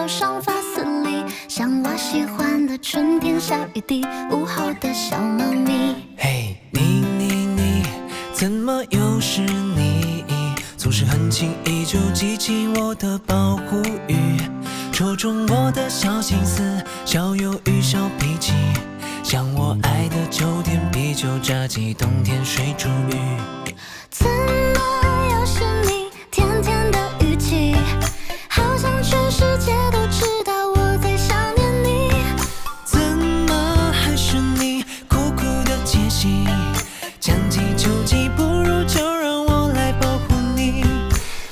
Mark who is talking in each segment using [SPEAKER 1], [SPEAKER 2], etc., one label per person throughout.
[SPEAKER 1] 上发丝里，像我喜欢的春天下雨滴，午后的小猫咪。
[SPEAKER 2] 嘿，你，怎么又是你？总是很轻易就激起我的保护欲，戳中我的小心思，小忧郁，小脾气，像我爱的秋天啤酒炸鸡，冬天水煮鱼。
[SPEAKER 1] 怎么又是你？甜甜的语气，好像全世界都知道我在想念你。
[SPEAKER 2] 怎么还是你？苦苦的解析，将计就计，不如就让我来保护你。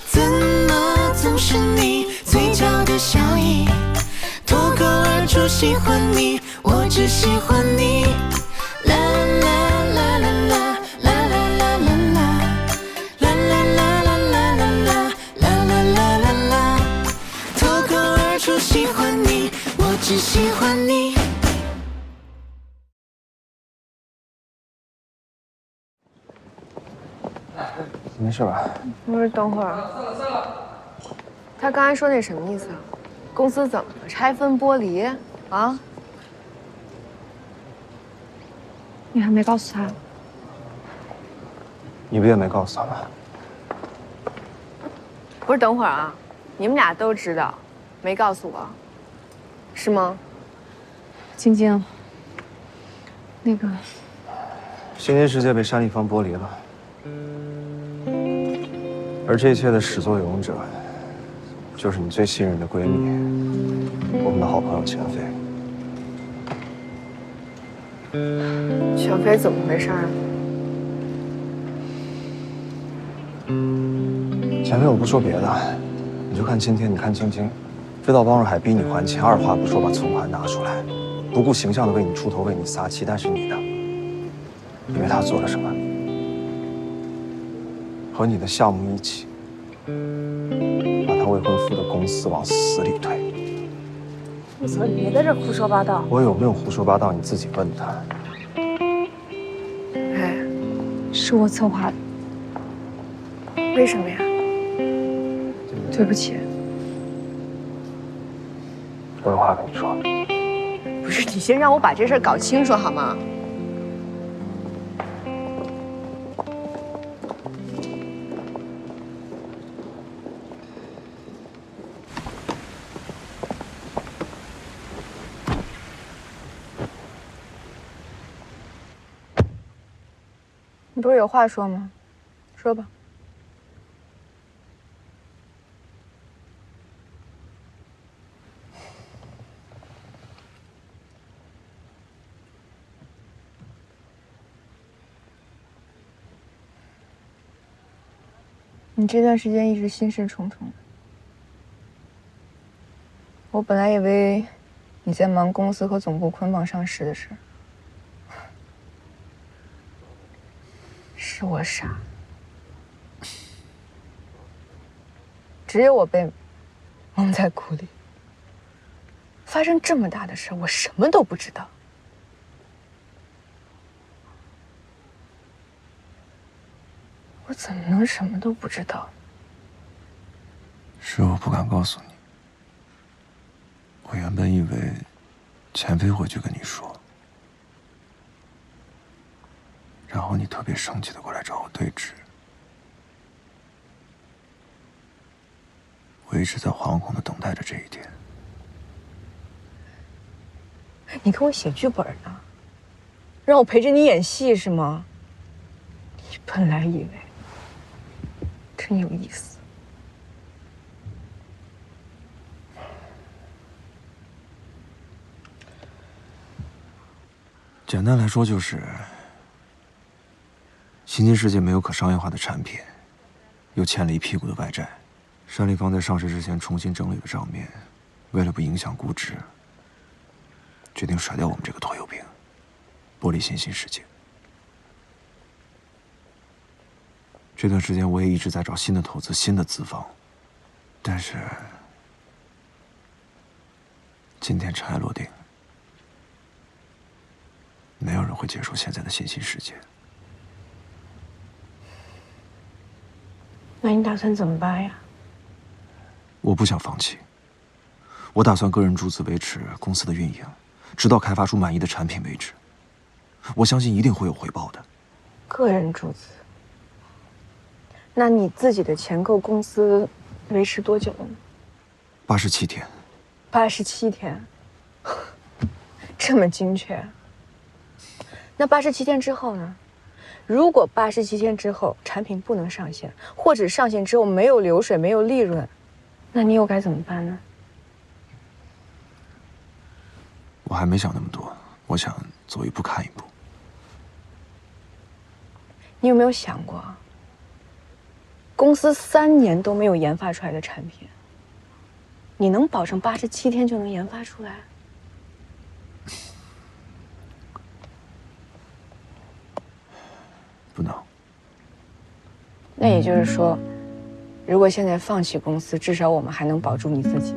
[SPEAKER 2] 怎么总是你？嘴角的笑意，脱口而出喜欢你，我只喜欢你。啦啦啦啦啦。喜欢你，我只喜欢你。
[SPEAKER 3] 没事吧？
[SPEAKER 4] 不是，等会儿。他刚才说那什么意思啊？公司怎么了？拆分剥离啊？
[SPEAKER 5] 你还没告诉他？
[SPEAKER 3] 你不也没告诉他吗？
[SPEAKER 4] 不是，等会儿啊！你们俩都知道，没告诉我，是吗？
[SPEAKER 5] 晶晶，那个，
[SPEAKER 3] 星星世界被山立方剥离了，而这一切的始作俑者，就是你最信任的闺蜜，我们的好朋友钱飞。
[SPEAKER 4] 小飞怎么回事啊？
[SPEAKER 3] 钱飞，我不说别的，你就看今天，你看晶晶，飞到汪若海逼你还钱，二话不说把存款拿出来，不顾形象的为你出头，为你撒气。但是你呢？你为他做了什么？和你的项目一起，把他未婚夫的公司往死里推。
[SPEAKER 5] 顾泽，你别在这胡说八道。
[SPEAKER 3] 我有没有胡说八道？你自己问他。
[SPEAKER 4] 哎，
[SPEAKER 5] 是我策划的，
[SPEAKER 4] 为什么呀？
[SPEAKER 5] 对不起。
[SPEAKER 3] 我有话跟你说。
[SPEAKER 4] 不是，你先让我把这事儿搞清楚好吗？你不是有话说吗？说吧。你这段时间一直心事重重的，我本来以为你在忙公司和总部捆绑上市的事，是我傻，只有我被蒙在鼓里。发生这么大的事，我什么都不知道。我怎么能什么都不知道？
[SPEAKER 3] 是我不敢告诉你。我原本以为钱飞会去跟你说，然后你特别生气的过来找我对峙。我一直在惶恐的等待着这一天。
[SPEAKER 4] 你给我写剧本呢，让我陪着你演戏是吗？你本来以为真有意思。
[SPEAKER 3] 简单来说就是，新金世界没有可商业化的产品，又欠了一屁股的外债。山立方在上市之前重新整理了账面，为了不影响估值，决定甩掉我们这个拖油瓶，剥离新世界。这段时间我也一直在找新的投资、新的资方，但是今天尘埃落定，没有人会接受现在的新世界。
[SPEAKER 5] 那你打算怎么办呀？
[SPEAKER 3] 我不想放弃，我打算个人注资维持公司的运营，直到开发出满意的产品为止。我相信一定会有回报的。
[SPEAKER 4] 个人注资？那你自己的钱够公司维持多久了呢
[SPEAKER 3] 87天。
[SPEAKER 4] 87天，这么精确。那87天之后呢？如果87天之后产品不能上线，或者上线之后没有流水、没有利润，那你又该怎么办呢？
[SPEAKER 3] 我还没想那么多，我想走一步看一步。
[SPEAKER 4] 你有没有想过，公司3年都没有研发出来的产品，你能保证87天就能研发出来？
[SPEAKER 3] 不能。
[SPEAKER 4] 那也就是说，如果现在放弃公司，至少我们还能保住你自己，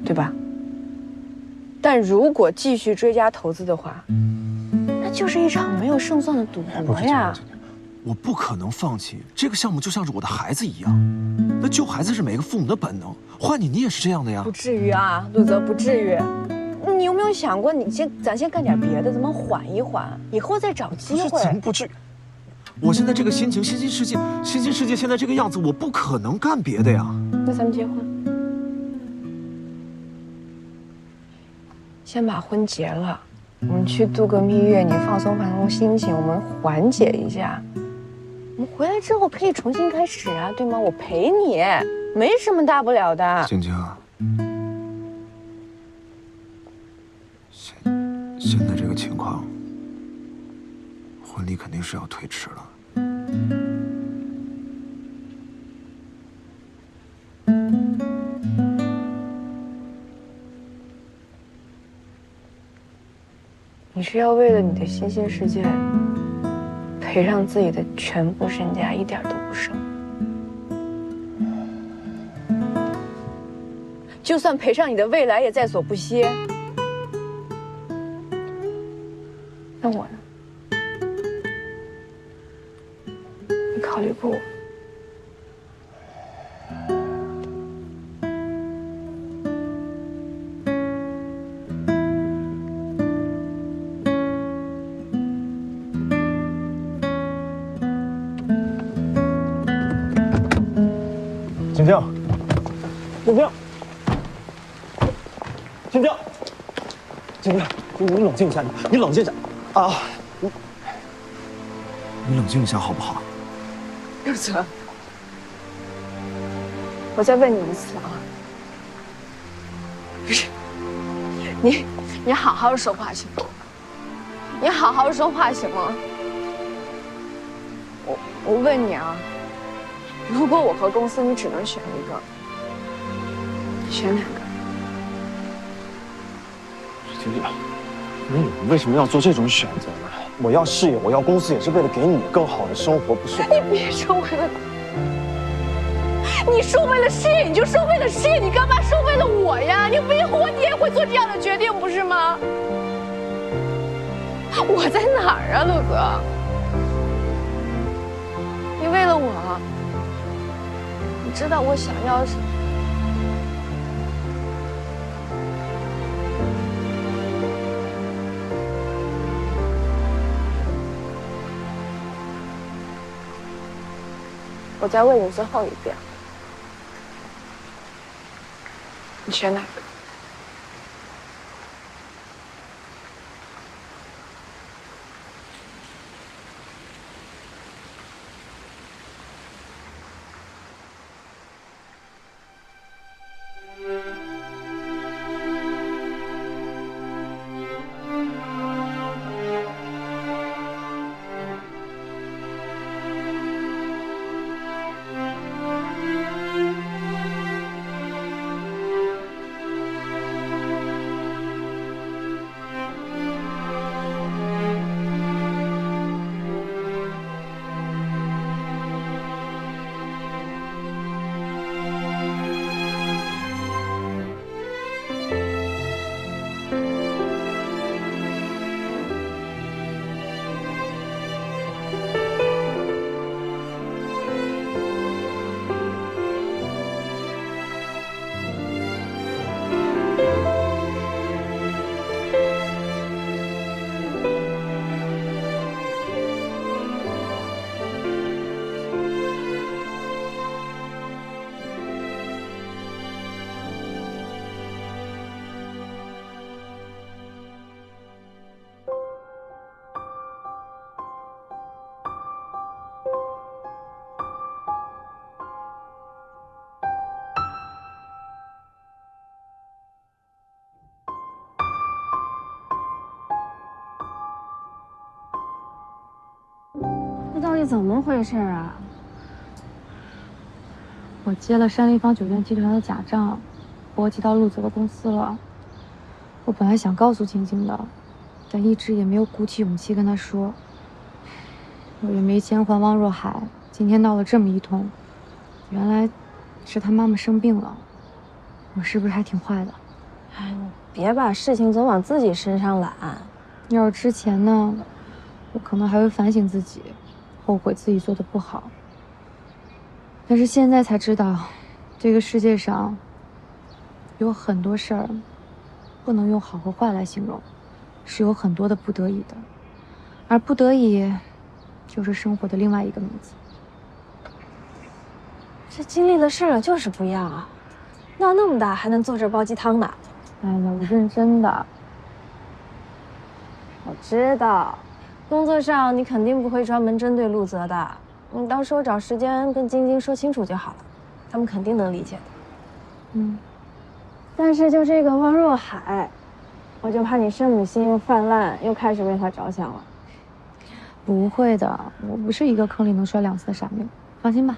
[SPEAKER 4] 对吧？但如果继续追加投资的话，那就是一场没有胜算的赌博呀。
[SPEAKER 3] 我不可能放弃这个项目，就像是我的孩子一样。那救孩子是每个父母的本能，换你也是这样的呀。
[SPEAKER 4] 不至于啊，陆泽，不至于。你有没有想过，咱先干点别的，咱们缓一缓，以后再找机会。
[SPEAKER 3] 怎么不至于？我现在这个心情，新兴世界现在这个样子，我不可能干别的呀。
[SPEAKER 4] 那咱们结婚，先把婚结了，我们去度个蜜月，你放松放松心情，我们缓解一下。我们回来之后可以重新开始啊，对吗？我陪你，没什么大不了的。
[SPEAKER 3] 晶晶，现在这个情况，婚礼肯定是要推迟了。
[SPEAKER 4] 你是要为了你的新兴世界，赔上自己的全部身家，一点都不剩。就算赔上你的未来，也在所不惜。那我呢？你考虑过我？
[SPEAKER 6] 晶晶，晶晶，晶晶，晶晶，你冷静一下，你冷静一下啊！
[SPEAKER 3] 你冷静一下好不好？
[SPEAKER 4] 陆泽，我再问你一次啊，不是，你好好说话行吗？你好好说话行吗？我问你啊。如果我和公司你只能选一个，选哪个？
[SPEAKER 6] 晶晶，你为什么要做这种选择呢？我要事业，我要公司，也是为了给你更好的生活，不是？
[SPEAKER 4] 你别说为了，你说为了事业，你就说为了事业，你干嘛说为了我呀？你为我，你也会做这样的决定，不是吗？我在哪儿啊，陆泽？你为了我。你知道我想要什么？我再问你最后一遍，你选哪个？
[SPEAKER 5] 是怎么回事啊？我接了山立方酒店集团的假账，波及到陆泽的公司了。我本来想告诉晶晶的，但一直也没有鼓起勇气跟她说。我也没钱还汪若海，今天闹了这么一通，原来是他妈妈生病了。我是不是还挺坏的？
[SPEAKER 4] 哎，你别把事情总往自己身上揽。
[SPEAKER 5] 要是之前呢，我可能还会反省自己，后悔自己做的不好。但是现在才知道，这个世界上有很多事儿不能用好和坏来形容，是有很多的不得已的，而不得已就是生活的另外一个名字。
[SPEAKER 4] 这经历的事儿就是不一样啊，闹那么大还能坐这儿煲鸡汤呢。
[SPEAKER 5] 哎呀，我认真的。
[SPEAKER 4] 我知道，工作上你肯定不会专门针对陆泽的，你到时候找时间跟晶晶说清楚就好了，他们肯定能理解的。
[SPEAKER 5] 嗯，
[SPEAKER 4] 但是就这个汪若海，我就怕你圣母心又泛滥，又开始为他着想了。
[SPEAKER 5] 不会的，我不是一个坑里能摔2次的傻妞，放心吧。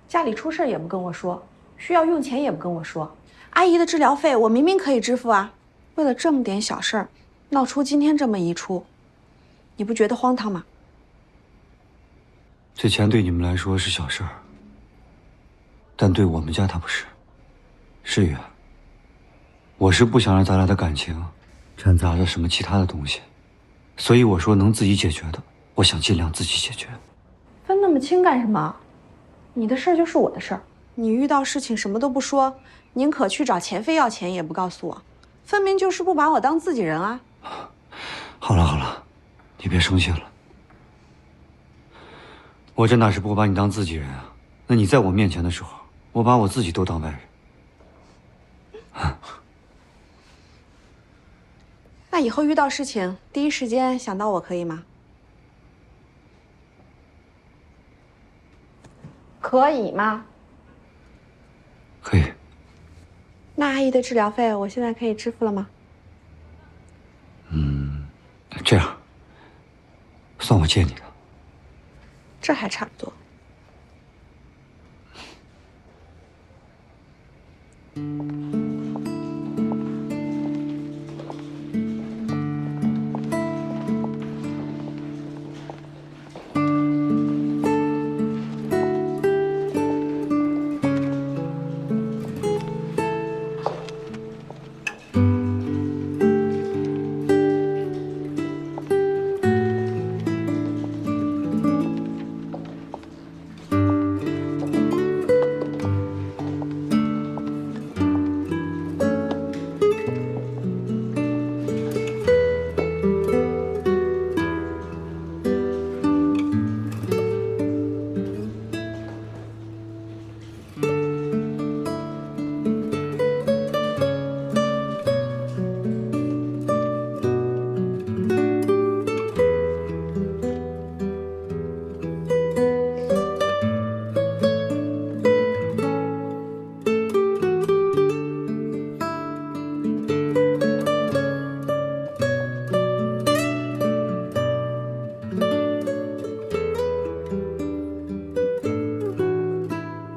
[SPEAKER 7] 家里出事也不跟我说，需要用钱也不跟我说。阿姨的治疗费我明明可以支付啊，为了这么点小事儿，闹出今天这么一出，你不觉得荒唐吗？
[SPEAKER 3] 这钱对你们来说是小事儿，但对我们家它不是。世宇，我是不想让咱俩的感情掺杂着什么其他的东西，所以我说能自己解决的，我想尽量自己解决。
[SPEAKER 7] 分那么清干什么？你的事儿就是我的事儿，你遇到事情什么都不说，宁可去找钱飞要钱也不告诉我，分明就是不把我当自己人啊！
[SPEAKER 3] 好了好了，你别生气了。我这哪是不把你当自己人啊？那你在我面前的时候，我把我自己都当外人。
[SPEAKER 7] 那以后遇到事情，第一时间想到我可以吗？可以吗？
[SPEAKER 3] 可以。
[SPEAKER 7] 那阿姨的治疗费，我现在可以支付了吗？
[SPEAKER 3] 这样，算我借你的。
[SPEAKER 7] 这还差不多。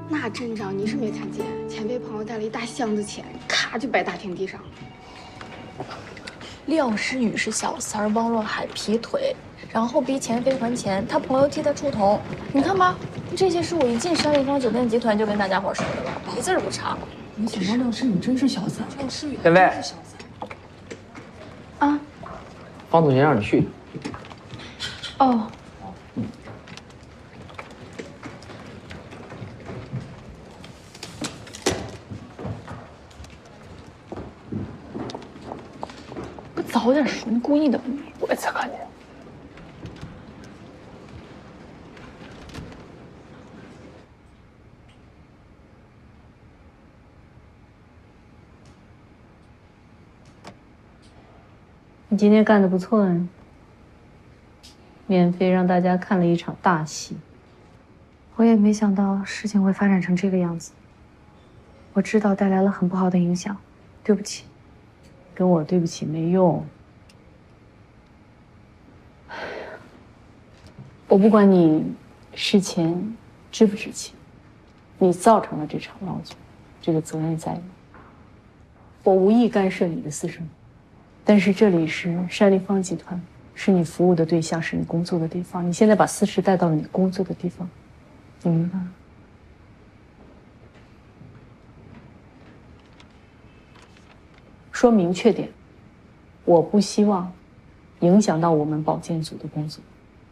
[SPEAKER 8] 那阵仗你是没看见，钱被朋友带了一大箱子钱，咔就摆大厅地上了。
[SPEAKER 9] 廖诗雨是小三儿，汪若海劈腿，然后逼钱飞还钱，他朋友替他出头。你看吧，这些是我一进山立方酒店集团就跟大家伙说的了，一字儿不差。
[SPEAKER 10] 没想到廖诗雨真是小三。
[SPEAKER 9] 廖诗雨
[SPEAKER 10] 天薇，
[SPEAKER 9] 啊，
[SPEAKER 10] 方总监让你去。
[SPEAKER 9] 哦。不早点说，你故意的吧你？
[SPEAKER 10] 我才看见。
[SPEAKER 11] 你今天干得不错呀，免费让大家看了一场大戏。
[SPEAKER 5] 我也没想到事情会发展成这个样子，我知道带来了很不好的影响，对不起。
[SPEAKER 11] 跟我对不起没用，我不管你事前知不知情，你造成了这场闹剧，这个责任在你。我无意干涉你的私生活，但是这里是单立芳集团，是你服务的对象，是你工作的地方。你现在把私事带到了你工作的地方，你明白吗？说明确点，我不希望影响到我们保健组的工作，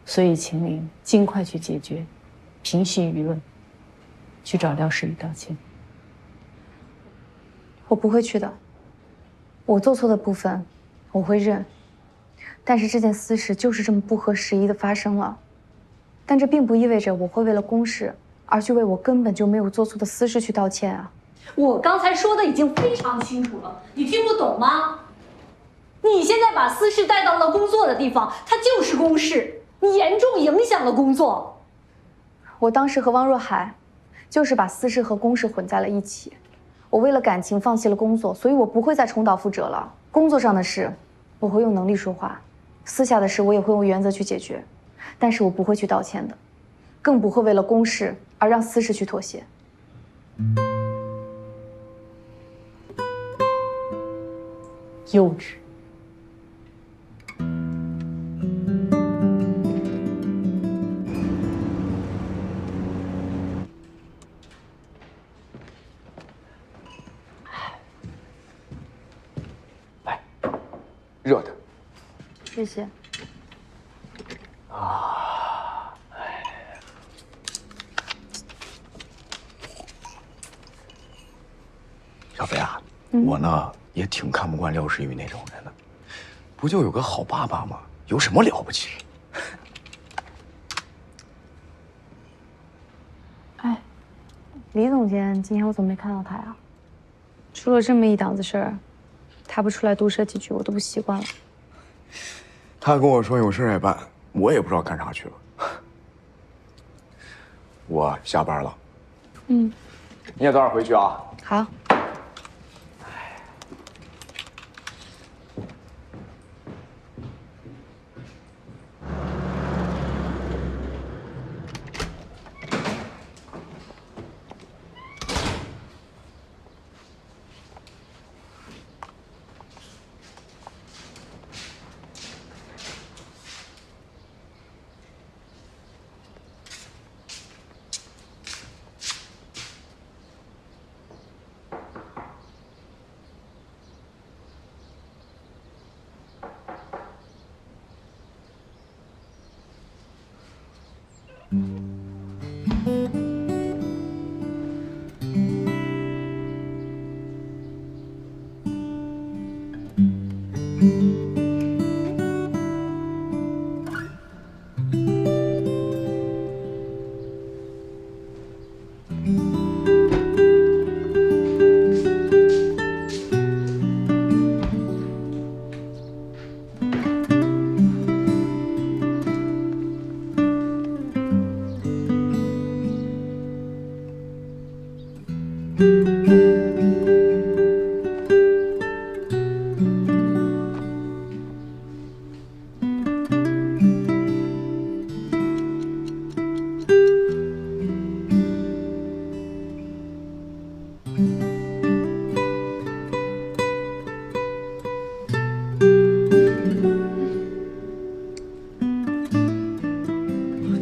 [SPEAKER 11] 所以请你尽快去解决，平息舆论，去找廖世宇道歉。
[SPEAKER 5] 我不会去的。我做错的部分，我会认。但是这件私事就是这么不合时宜的发生了，但这并不意味着我会为了公事而去为我根本就没有做错的私事去道歉啊。
[SPEAKER 11] 我刚才说的已经非常清楚了，你听不懂吗？你现在把私事带到了工作的地方，它就是公事，你严重影响了工作。
[SPEAKER 5] 我当时和汪若海，就是把私事和公事混在了一起。我为了感情放弃了工作，所以我不会再重蹈覆辙了。工作上的事，我会用能力说话；私下的事，我也会用原则去解决。但是我不会去道歉的，更不会为了公事而让私事去妥协。
[SPEAKER 11] 幼稚。
[SPEAKER 3] 来，热的。
[SPEAKER 5] 谢谢。
[SPEAKER 3] 小飞啊，我呢也挺看不惯廖世宇那种人的，不就有个好爸爸吗？有什么了不起？
[SPEAKER 5] 哎，李总监，今天我怎么没看到他呀？出了这么一档子事儿，他不出来毒舌几句，我都不习惯了。
[SPEAKER 3] 他跟我说有事要办，我也不知道干啥去了。我下班了。
[SPEAKER 5] 嗯，
[SPEAKER 3] 你也早点回去啊。
[SPEAKER 5] 好。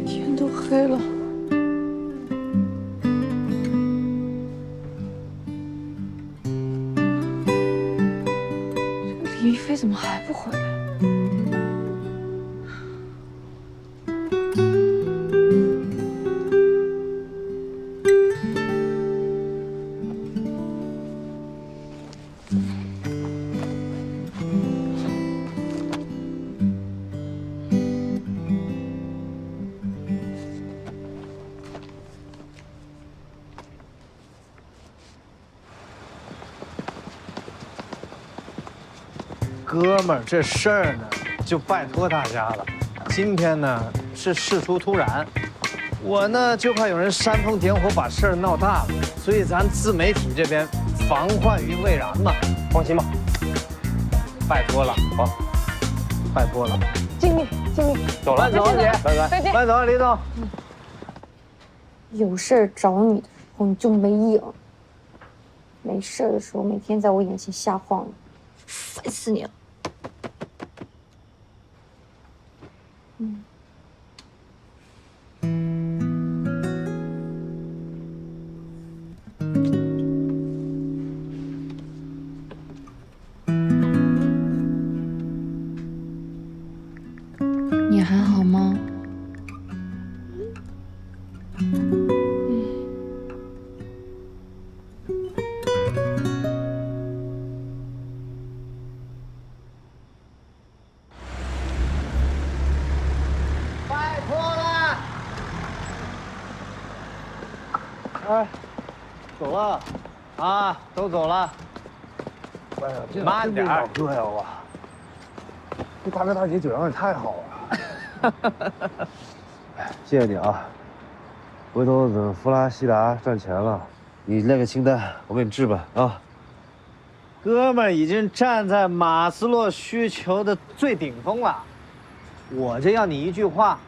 [SPEAKER 4] 天都黑了。李一飞怎么还不回来？
[SPEAKER 12] 哥们儿，这事儿呢，就拜托大家了。今天呢是事出突然，我呢就怕有人煽风点火，把事儿闹大了，所以咱自媒体这边防患于未然嘛。
[SPEAKER 6] 放心吧，
[SPEAKER 12] 拜托了啊。拜托了。
[SPEAKER 4] 尽力尽力。
[SPEAKER 12] 走了，走了，姐，拜拜，
[SPEAKER 4] 再见。
[SPEAKER 12] 慢走啊，李总。
[SPEAKER 5] 有事儿找你的时候你就没影，没事儿的时候每天在我眼前瞎晃悠，烦死你了。你还好吗？
[SPEAKER 12] 拜托了。哎，走了，啊，都走了。
[SPEAKER 6] 哎呀，这
[SPEAKER 12] 慢点儿
[SPEAKER 6] 这呀我。这大哥大姐酒量也太好了。哎，谢谢你啊！回头等弗拉西达赚钱了，你列个清单，我给你治吧啊！
[SPEAKER 12] 哥们儿已经站在马斯洛需求的最顶峰了，我这要你一句话，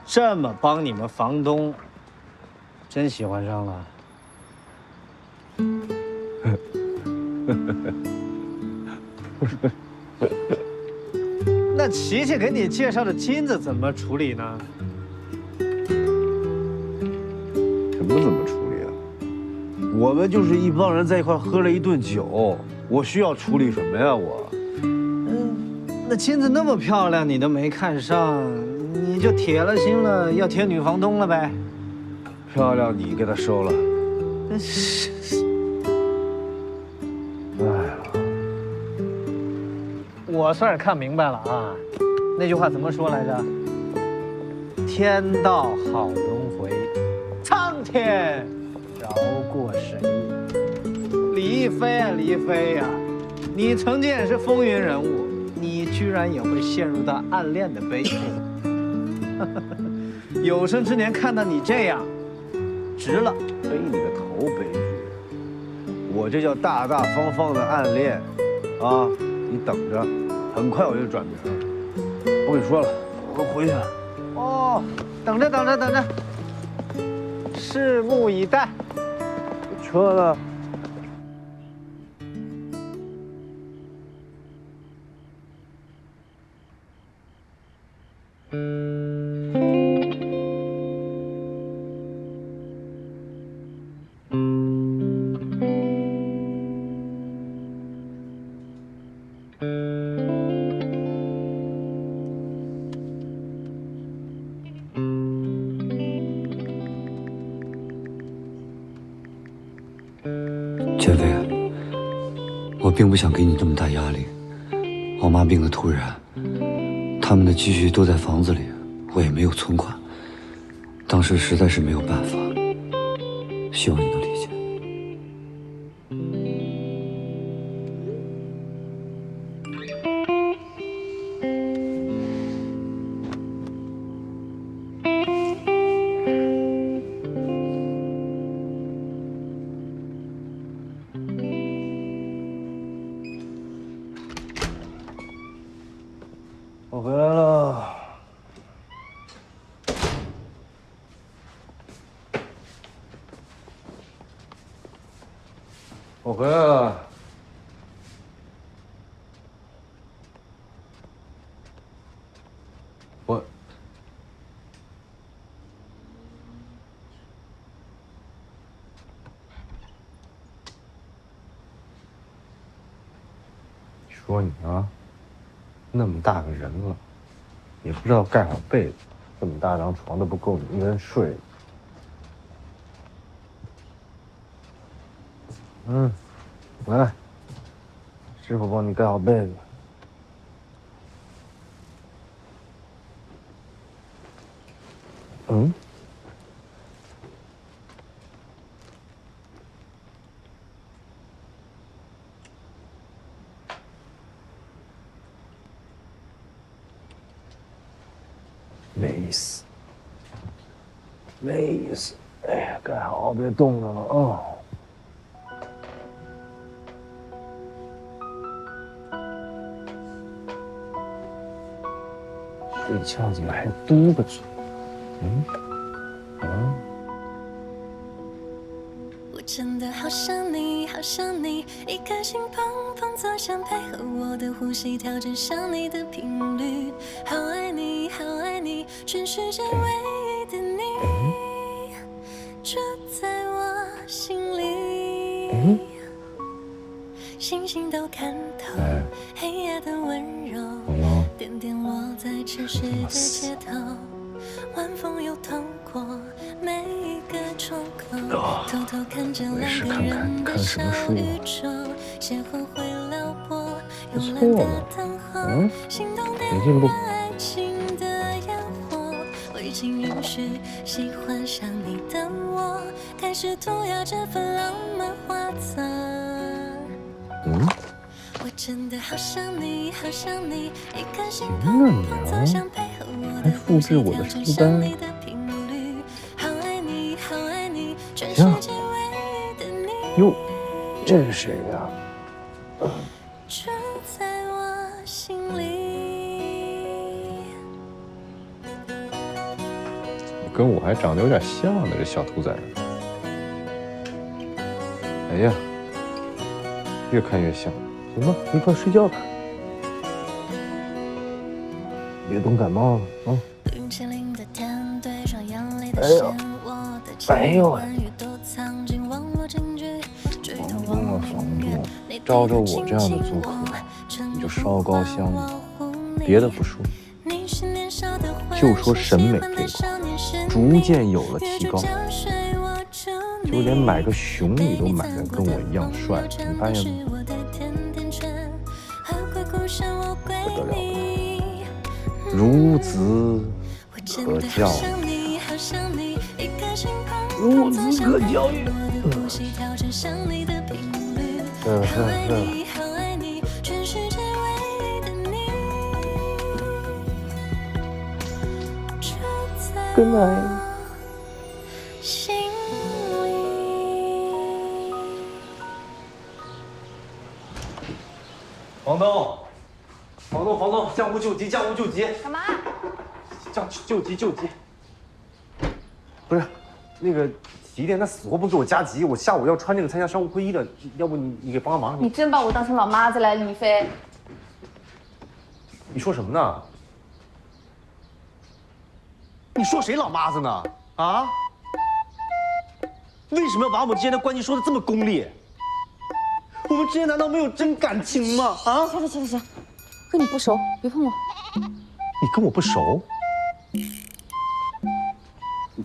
[SPEAKER 12] 这么帮你们房东，真喜欢上了？那琪琪给你介绍的金子怎么处理呢？
[SPEAKER 6] 什么怎么处理啊？我们就是一帮人在一块喝了一顿酒，我需要处理什么呀？我，
[SPEAKER 12] 那金子那么漂亮，你都没看上，你就铁了心了要贴女房东了呗？
[SPEAKER 6] 漂亮，你给她收了。哎呀，
[SPEAKER 12] 我算是看明白了啊，那句话怎么说来着？天道好轮回，苍天饶过谁？李亦菲啊，李亦菲呀，你曾经也是风云人物，你居然也会陷入到暗恋的悲剧。有生之年看到你这样，值了。
[SPEAKER 6] 背你个头，悲剧！我这叫大大方方的暗恋，啊，你等着，很快我就转名了。不跟你说了，我回去了。
[SPEAKER 12] 哦，等着等着等着，拭目以待。
[SPEAKER 6] 车呢？
[SPEAKER 3] 减肥，我并不想给你这么大压力。我妈病得突然，他们的积蓄都在房子里，我也没有存款，当时实在是没有办法。希望你能理解。
[SPEAKER 6] 我回来了。我回来了。我。你说你啊，那么大个人了，也不知道盖好被子，这么大张床都不够你一个人睡。来，师傅帮你盖好被子。没意思，没意思。哎呀，盖好，别冻着了啊。睡觉怎么还嘟个嘴？
[SPEAKER 1] 我真的好想你，好想你，一颗心砰砰作响，配合我的呼吸，调整上你的频率。好爱你，好爱你，全世界唯一的你，住在我心里。星星都看透黑夜的温柔，点点落在城市的街头，晚风又通过每一个窗口，偷偷看着两个人的小宇宙，邂逅会撩拨慵懒的等候，心动点燃爱情的烟火，我已经允许喜欢上你的我，开始涂鸦这份浪漫画册。我真的好想你，好想你，一颗心砰砰作响，配合我的呼吸，调整上你的频率。好爱你，好爱你，全世界唯一的你。
[SPEAKER 6] 哟，这是谁呀？
[SPEAKER 1] 住在我心里。
[SPEAKER 3] 跟我还长得有点像呢，这小兔崽子。哎呀，越看越像。
[SPEAKER 6] 行吧，一块睡觉吧，别冻感冒了啊！哎呦，哎呦，房东啊房东，招着我这样的租客，你就烧高香了。别的不说，就说审美这块，逐渐有了提高，就连买个熊你都买得跟我一样帅，你发现吗？不得了，孺子可教，孺子可教育。Good night。
[SPEAKER 12] 房东，房东，降屋救急，降屋救急！
[SPEAKER 4] 干嘛？
[SPEAKER 12] 救急！不是，那个洗衣店他死活不给我加急，我下午要穿这个参加商务会议的，要不你给帮个忙？
[SPEAKER 9] 你真把我当成老妈子来，李飞？
[SPEAKER 12] 你说什么呢？你说谁老妈子呢？啊？为什么要把我们之间的关系说的这么功利？我们之间难道没有真感情吗？啊！
[SPEAKER 9] 行，跟你不熟，别碰我。
[SPEAKER 12] 你跟我不熟？你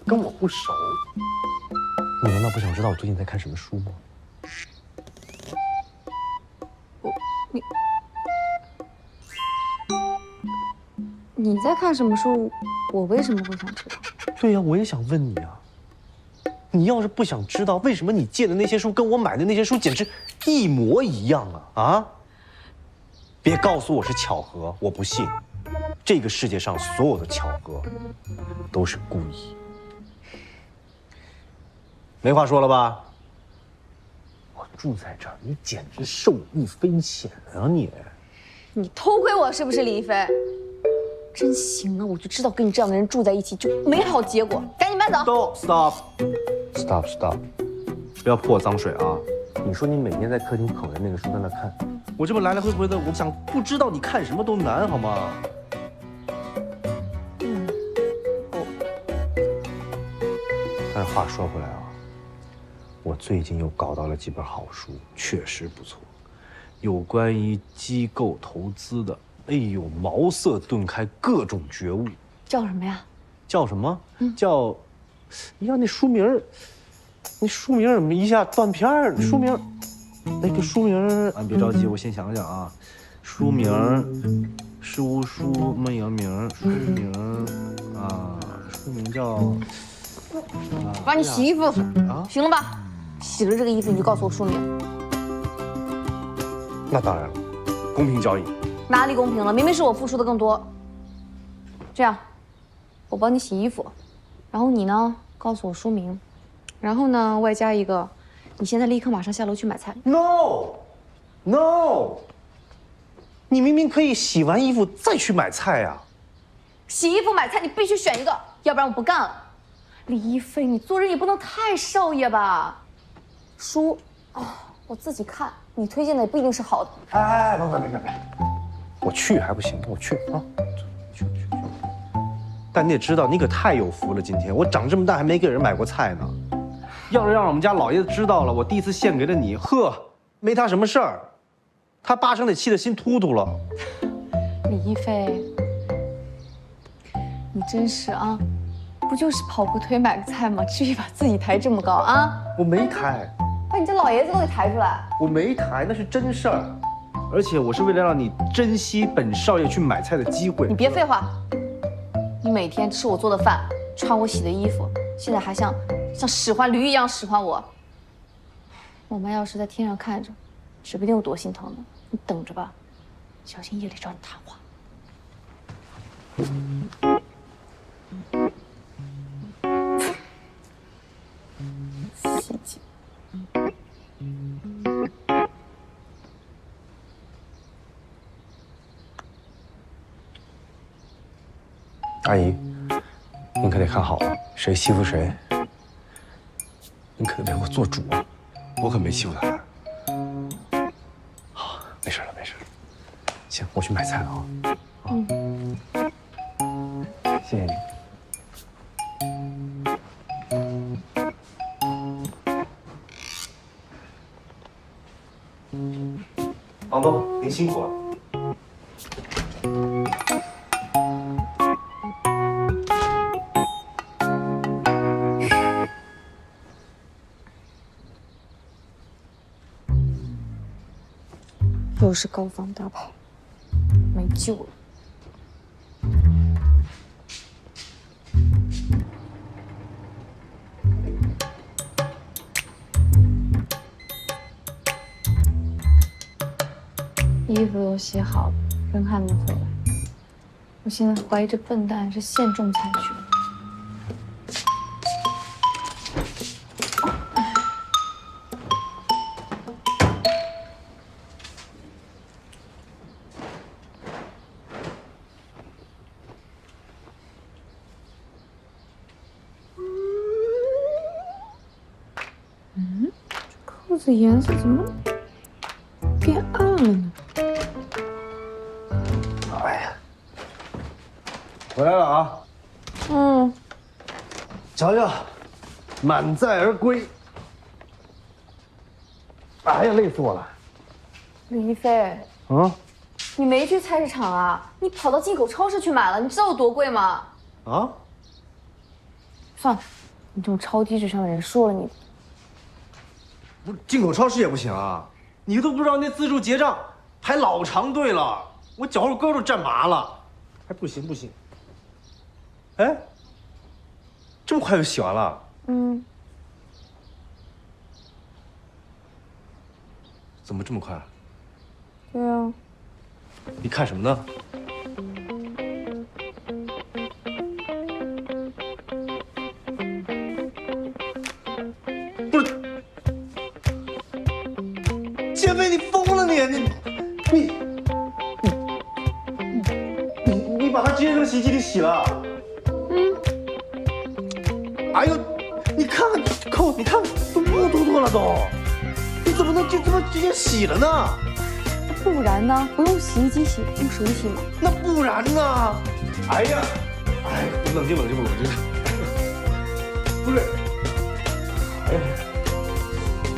[SPEAKER 12] 跟我不熟？你难道不想知道我最近在看什么书吗？
[SPEAKER 5] 你在看什么书？我为什么会想知道？
[SPEAKER 12] 对呀，我也想问你啊。你要是不想知道，为什么你借的那些书跟我买的那些书简直一模一样啊？啊！别告诉我是巧合，我不信。这个世界上所有的巧合都是故意。没话说了吧？我住在这儿，你简直受益匪浅啊你！
[SPEAKER 9] 你偷窥我是不是，李一飞？真行啊！我就知道跟你这样的人住在一起就没好结果，赶紧搬走。
[SPEAKER 12] Stop！ 不要泼我脏水啊！你说你每天在客厅捧着那个书在那看，我这么来来回回的，我想不知道你看什么都难，好吗？但是话说回来啊，我最近又搞到了几本好书，确实不错，有关于机构投资的，哎呦，茅塞顿开，各种觉悟。
[SPEAKER 9] 叫什么呀？
[SPEAKER 12] 叫什么？叫，呀，那书名怎么一下断片儿？书名，那个书名，别着急，我先想想啊。书名，书么名？书名啊，书名叫。
[SPEAKER 9] 帮你洗衣服啊，行了吧？洗了这个衣服你就告诉我书名。
[SPEAKER 12] 那当然了，公平交易。
[SPEAKER 9] 哪里公平了？明明是我付出的更多。这样，我帮你洗衣服，然后你呢告诉我书名，然后呢外加一个，你现在立刻马上下楼去买菜。
[SPEAKER 12] No， 你明明可以洗完衣服再去买菜呀。
[SPEAKER 9] 洗衣服、买菜，你必须选一个，要不然我不干了。李一飞，你做人也不能太少爷吧？书，我自己看，你推荐的也不一定是好的。
[SPEAKER 6] 哎，别，我去还不行，我去啊，去。但你也知道，你可太有福了，今天我长这么大还没给人买过菜呢。要是让我们家老爷子知道了，我第一次献给了你，呵，没他什么事儿，他八成得气得心突突了。
[SPEAKER 9] 李一飞，你真是啊，不就是跑步腿买个菜吗？至于把自己抬这么高啊？
[SPEAKER 6] 我没抬，
[SPEAKER 9] 把你这老爷子都给抬出来。
[SPEAKER 6] 我没抬，那是真事儿。而且我是为了让你珍惜本少爷去买菜的机会。
[SPEAKER 9] 你别废话，你每天吃我做的饭，穿我洗的衣服，现在还像使唤驴一样使唤我。我妈要是在天上看着，指不定有多心疼呢。你等着吧，小心夜里找你谈话。细节。
[SPEAKER 3] 阿姨，您可得看好了，谁欺负谁，您可得为我做主啊！我可没欺负他。好，没事了。行，我去买菜了啊。谢谢你。
[SPEAKER 6] 房东，您辛苦了。
[SPEAKER 9] 又是高仿大炮，没救了。衣服都洗好了，人还没回来。我现在怀疑这笨蛋是现种菜去了。裤子颜色怎么变暗了呢？
[SPEAKER 6] 哎呀，回来了啊！瞧瞧，满载而归。哎呀，累死我了！
[SPEAKER 9] 李一飞，你没去菜市场啊？你跑到进口超市去买了，你知道有多贵吗？
[SPEAKER 6] 啊？
[SPEAKER 9] 算了，你这种超低智商的人，说了你。
[SPEAKER 6] 不是进口超市也不行啊！你都不知道那自助结账排老长队了，我脚后跟都站麻了，还不行。哎，这么快就洗完了？怎么这么快？
[SPEAKER 9] 对啊。
[SPEAKER 6] 你看什么呢？不是，建飞，你疯了你把它直接扔洗衣机里洗了？哎呦，你看看扣，你看都木突突了都，你怎么能就这么直接洗了呢？
[SPEAKER 9] 不然呢？不用洗衣机洗，用手洗嘛。
[SPEAKER 6] 那不然呢？哎呀，冷静，不是，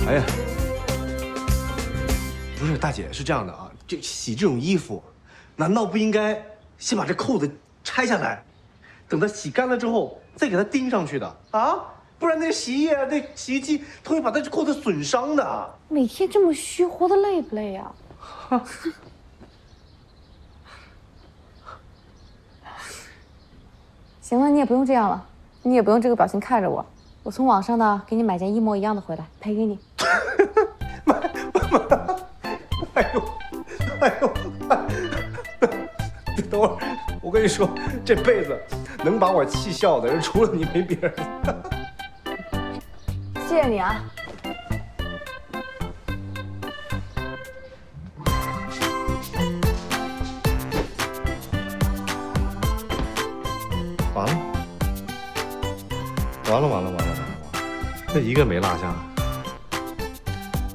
[SPEAKER 6] 哎呀，不是大姐，是这样的啊，这洗这种衣服，难道不应该先把这扣子拆下来，等它洗干了之后再给它钉上去的啊？不然那洗衣液、那洗衣机，它会把它这扣子损伤的。
[SPEAKER 9] 每天这么虚，活得累不累呀？行了，你也不用这样了，你也不用这个表情看着我。我从网上呢给你买件一模一样的回来，赔给你。
[SPEAKER 6] 哎呦，等会儿，我跟你说，这辈子能把我气笑的人除了你没别人。
[SPEAKER 9] 谢谢你啊。
[SPEAKER 6] 完了，这一个没落下。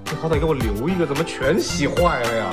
[SPEAKER 6] 你好歹给我留一个，怎么全洗坏了呀？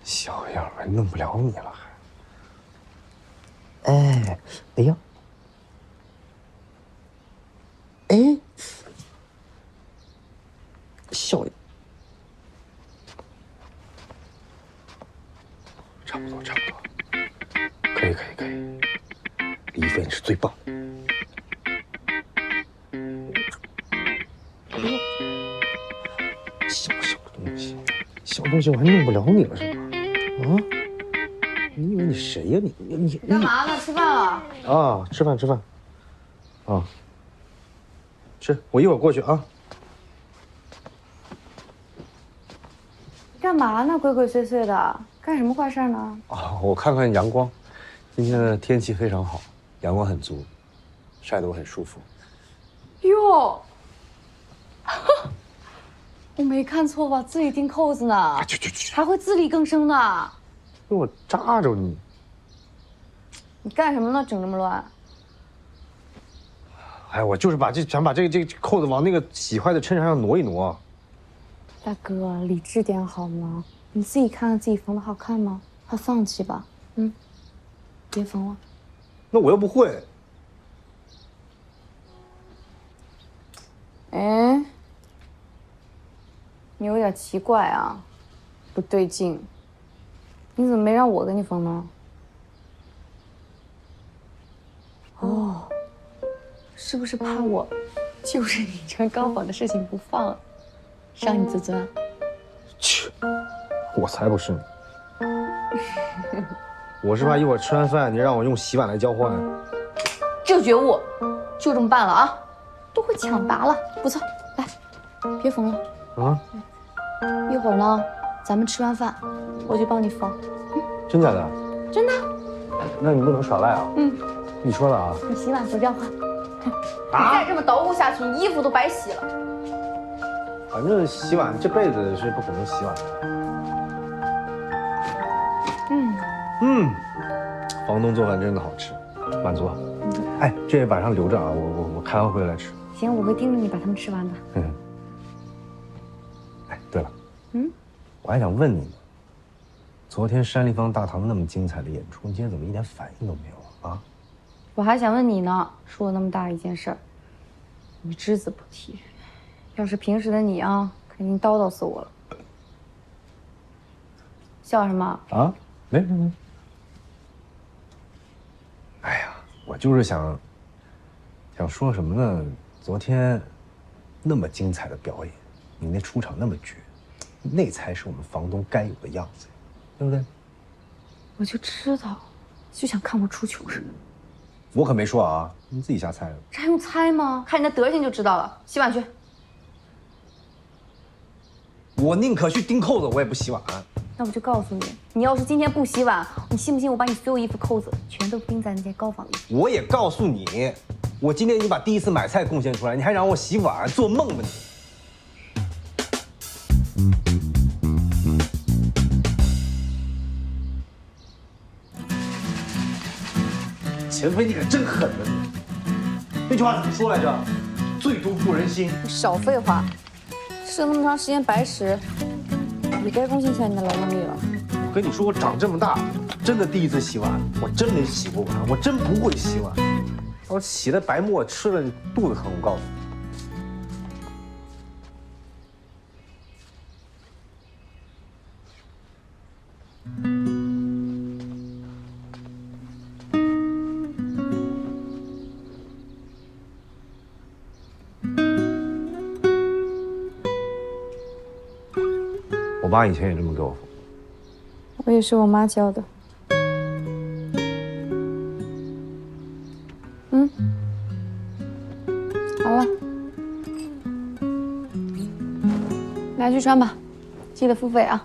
[SPEAKER 6] 小样儿，弄不了你了还。哎呀，哎，小，差不多，可以，李一飞你是最棒的。小东西我还弄不了你了是吧？啊？你以为你谁呀？你
[SPEAKER 9] 干嘛呢？吃饭了？
[SPEAKER 6] 啊，吃饭。啊，吃，我一会儿过去啊。
[SPEAKER 9] 干嘛呢？鬼鬼祟祟的，干什么坏事呢？
[SPEAKER 6] 啊，我看看阳光，今天的天气非常好，阳光很足，晒得我很舒服。
[SPEAKER 9] 哟，我没看错吧？自己钉扣子呢？
[SPEAKER 6] 去，
[SPEAKER 9] 还会自力更生呢？
[SPEAKER 6] 给我扎着你！
[SPEAKER 9] 你干什么呢？整这么乱？
[SPEAKER 6] 哎，我就是想把这个扣子往那个洗坏的衬衫上挪一挪。
[SPEAKER 9] 大哥，理智点好吗？你自己看看自己缝的好看吗？快放弃吧，别缝了。
[SPEAKER 6] 那我又不会。
[SPEAKER 9] 哎，你有点奇怪啊，不对劲。你怎么没让我给你缝呢？哦，是不是怕我就是你穿高仿的事情不放，伤你自尊？
[SPEAKER 6] 切，我才不是呢。我是怕一会儿吃完饭你让我用洗碗来交换。
[SPEAKER 9] 这觉悟，就这么办了啊！都会抢答了，不错，来，别缝了
[SPEAKER 6] 啊！
[SPEAKER 9] 一会儿呢，咱们吃完饭，我就帮你缝。
[SPEAKER 6] 真假的？
[SPEAKER 9] 真的。
[SPEAKER 6] 那你不能耍赖啊！你说了啊！
[SPEAKER 9] 你洗碗不交换。你再这么捣鼓下去，你衣服都白洗了。
[SPEAKER 6] 反正洗碗这辈子是不可能洗碗的。房东做饭真的好吃，满足。哎，这晚上留着啊，我开完会来吃。
[SPEAKER 9] 行，我会盯着你把它们吃完的。
[SPEAKER 6] 哎，对了，我还想问你呢，昨天山立方大堂那么精彩的演出，你今天怎么一点反应都没有啊？
[SPEAKER 9] 我还想问你呢，说了那么大一件事儿，你只字不提。要是平时的你啊，肯定叨叨死我了。笑什么？
[SPEAKER 6] 啊？没。哎呀，我就是想说什么呢？昨天那么精彩的表演，你那出场那么绝，那才是我们房东该有的样子，对不对？
[SPEAKER 9] 我就知道，就想看我出糗似的。
[SPEAKER 6] 我可没说啊，你自己瞎猜的。
[SPEAKER 9] 这还用猜吗？看你那德行就知道了。洗碗去。
[SPEAKER 6] 我宁可去钉扣子，我也不洗碗。
[SPEAKER 9] 那我就告诉你，你要是今天不洗碗，你信不信我把你所有衣服扣子全都钉在那件高仿的衣服？
[SPEAKER 6] 我也告诉你，我今天已经把第一次买菜贡献出来，你还让我洗碗，做梦吧你！钱飞，你可真狠啊你！那句话怎么说来着？最多助人心。
[SPEAKER 9] 你少废话，吃了那么长时间白食，也该贡献一下你的劳动力了。
[SPEAKER 6] 我跟你说，我长这么大，真的第一次洗碗，我真没洗过碗，我真不会洗碗。我洗的白沫吃了，肚子疼，我告诉你。我爸以前也这么给我缝。
[SPEAKER 5] 我也是我妈教的。好了，拿去穿吧，记得付费啊。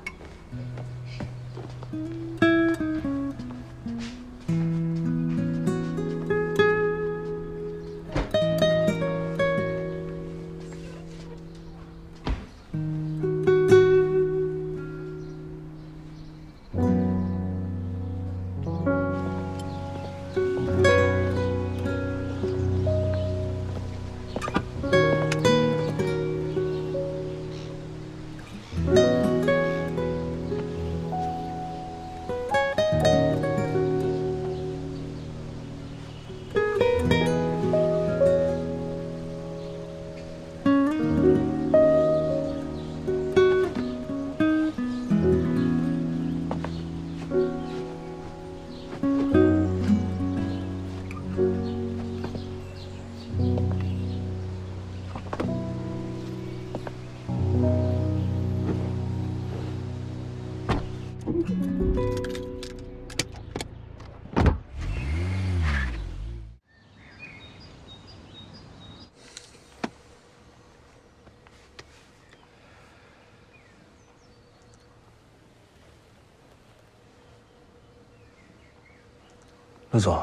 [SPEAKER 3] 陆总，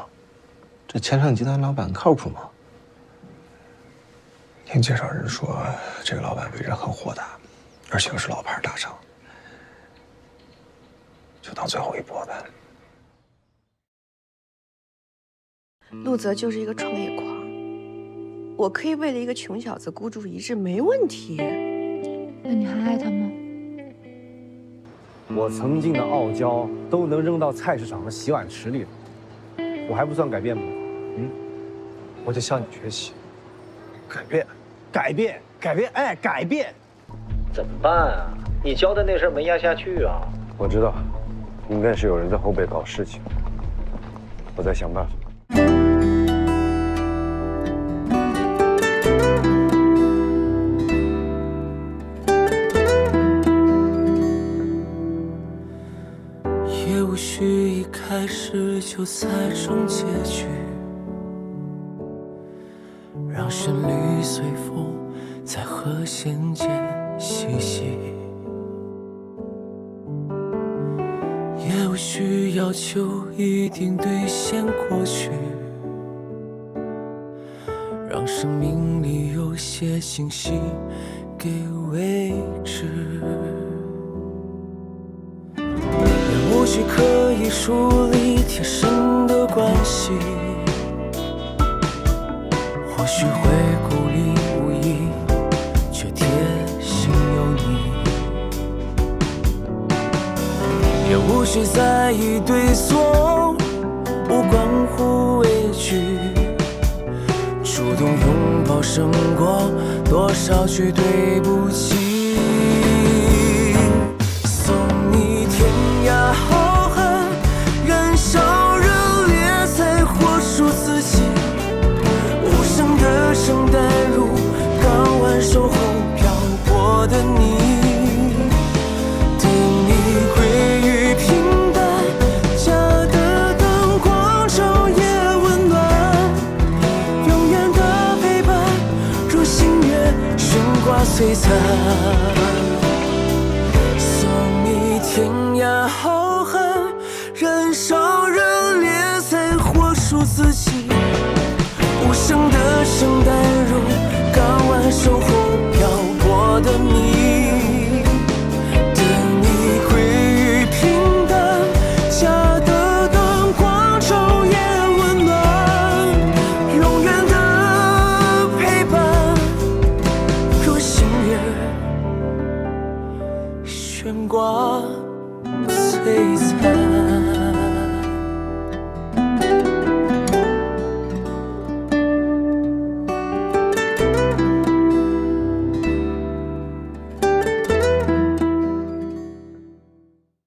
[SPEAKER 3] 这千盛集团老板靠谱吗？听介绍人说，这个老板为人很豁达，而且又是老牌大厂，就当最后一搏呗。
[SPEAKER 4] 陆泽就是一个创业狂，我可以为了一个穷小子孤注一掷，没问题。
[SPEAKER 5] 那你还爱他吗？
[SPEAKER 6] 我曾经的傲娇都能扔到菜市场的洗碗池里了，我还不算改变吗？
[SPEAKER 12] 我得向你学习，改变，哎，改变。
[SPEAKER 13] 怎么办啊？你交代那事儿没压下去啊？
[SPEAKER 6] 我知道，应该是有人在后背搞事情，我在想办法。
[SPEAKER 2] 也无需一开始就猜中结局，让旋律随风在和弦间嬉戏，也无需要求一定兑现过去，让生命里有些信息给未知。也无需刻意树立贴身的关系，或许会孤立无依，却贴心有你。也无需在意对错，不关乎畏惧，主动拥抱胜过多少句对不起。送你天涯浩瀚，燃烧热烈才活出自己。无声的圣诞如港湾守候漂泊的你，等你归于平淡，家的灯光昼夜温暖，永远的陪伴如星月悬挂璀璨。送你天涯浩瀚，燃烧热烈才活出自己。无声的圣诞如港湾守候漂泊的你，等你归于平淡，家的灯光昼夜温暖，永远的陪伴如星月悬挂璀璨。